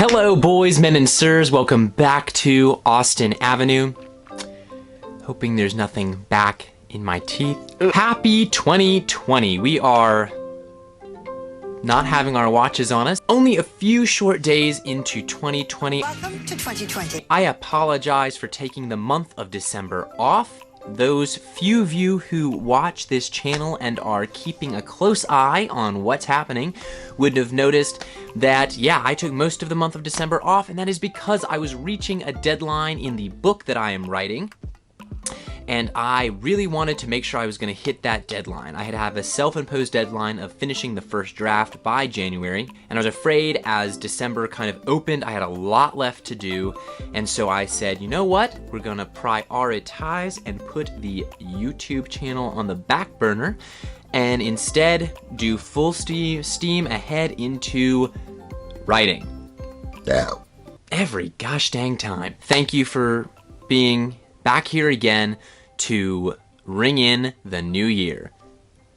Hello boys, men and sirs, welcome back to Austin Avenue. Hoping there's nothing back in my teeth. Happy 2020. We are not having our watches on us. Only a few short days into 2020. Welcome to 2020. I apologize for taking the month of December off. Those few of you who watch this channel and are keeping a close eye on what's happening would have noticed that, yeah, I took most of the month of December off, and that is because I was reaching a deadline in the book that I am writing. And I really wanted to make sure I was going to hit that deadline. I had to have a self-imposed deadline of finishing the first draft by January, and I was afraid as December kind of opened, I had a lot left to do, and so I said, you know what? We're going to prioritize and put the YouTube channel on the back burner, and instead do full steam ahead into writing. Yeah. Every gosh dang time. Thank you for being back here again to ring in the new year.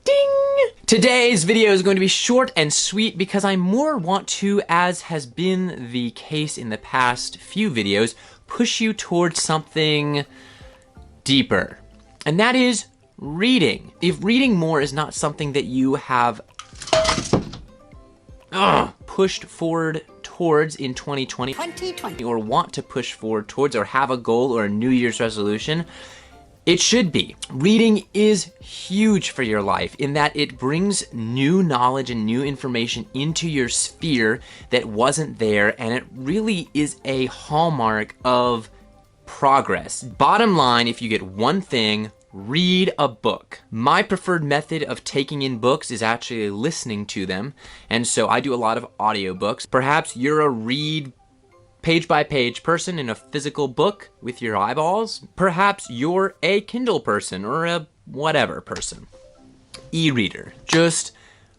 Ding! Today's video is going to be short and sweet because I more want to, as has been the case in the past few videos, push you towards something deeper. And that is reading. If reading more is not something that you have pushed forward towards in 2020 or want to push forward towards or have a goal or a New Year's resolution, it should be. Reading is huge for your life in that it brings new knowledge and new information into your sphere that wasn't there, and it really is a hallmark of progress. Bottom line, if you get one thing, read a book. My preferred method of taking in books is actually listening to them, and so I do a lot of audiobooks. Perhaps you're a read page by page person in a physical book with your eyeballs. Perhaps you're a Kindle person or a whatever person. E-reader. Just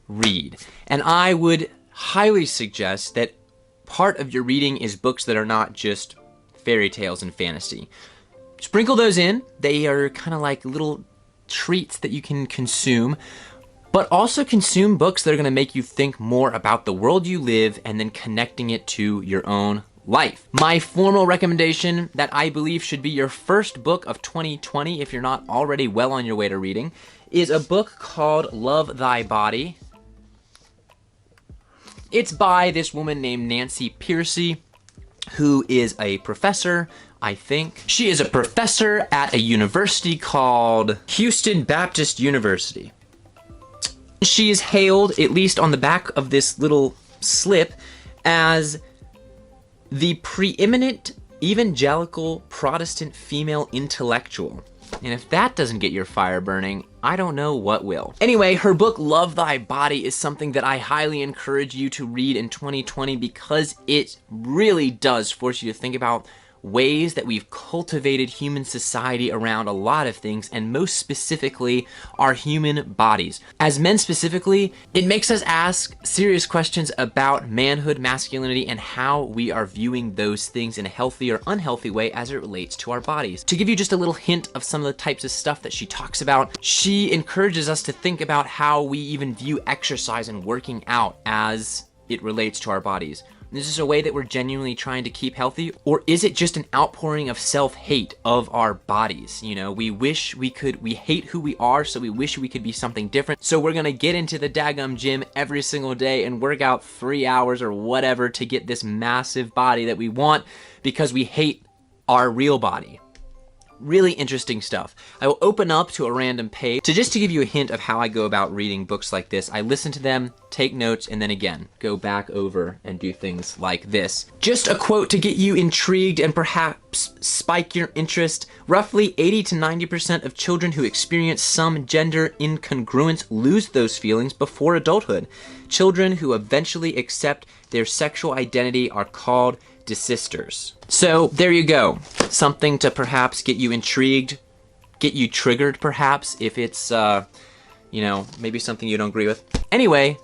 read. And I would highly suggest that part of your reading is books that are not just fairy tales and fantasy. Sprinkle those in. They are kind of like little treats that you can consume, but also consume books that are going to make you think more about the world you live and then connecting it to your own life. My formal recommendation that I believe should be your first book of 2020, if you're not already well on your way to reading, is a book called Love Thy Body. It's by this woman named Nancy Pearcey, who is a professor, I think. She is a professor at a university called Houston Baptist University. She is hailed, at least on the back of this little slip, as the preeminent evangelical Protestant female intellectual. And if that doesn't get your fire burning, I don't know what will. Anyway, her book, Love Thy Body, is something that I highly encourage you to read in 2020 because it really does force you to think about ways that we've cultivated human society around a lot of things, and most specifically, our human bodies. As men specifically, it makes us ask serious questions about manhood, masculinity, and how we are viewing those things in a healthy or unhealthy way as it relates to our bodies. To give you just a little hint of some of the types of stuff that she talks about, she encourages us to think about how we even view exercise and working out as it relates to our bodies. Is this a way that we're genuinely trying to keep healthy? Or is it just an outpouring of self-hate of our bodies? You know, we hate who we are, so we wish we could be something different. So we're gonna get into the daggum gym every single day and work out 3 hours or whatever to get this massive body that we want because we hate our real body. Really interesting stuff. I will open up to a random page. So just to give you a hint of how I go about reading books like this, I listen to them, take notes, and then again, go back over and do things like this. Just a quote to get you intrigued and perhaps spike your interest. Roughly 80 to 90% of children who experience some gender incongruence lose those feelings before adulthood. Children who eventually accept their sexual identity are called desisters. So there you go. Something to perhaps get you intrigued, get you triggered perhaps if it's, you know, maybe something you don't agree with. Anyway,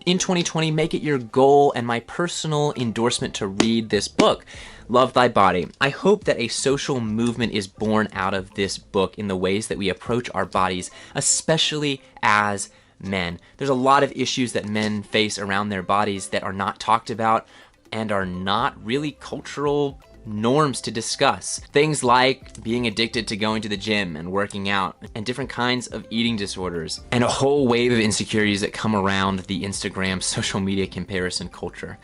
in 2020, make it your goal and my personal endorsement to read this book, Love Thy Body. I hope that a social movement is born out of this book in the ways that we approach our bodies, especially as men. There's a lot of issues that men face around their bodies that are not talked about. and are not really cultural norms to discuss. Things like being addicted to going to the gym and working out, and different kinds of eating disorders, and a whole wave of insecurities that come around the Instagram social media comparison culture.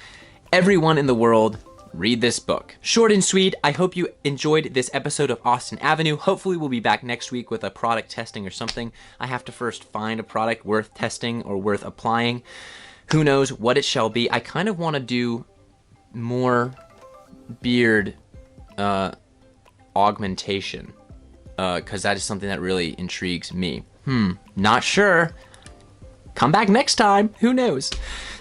Everyone in the world, read this book. Short and sweet. I hope you enjoyed this episode of Austin Avenue. Hopefully we'll be back next week with a product testing or something. I have to first find a product worth testing or worth applying. Who knows what it shall be. I kind of want to do more beard augmentation, because that is something that really intrigues me. Not sure. Come back next time. Who knows?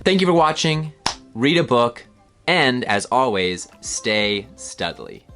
Thank you for watching. Read a book. And as always, stay studly.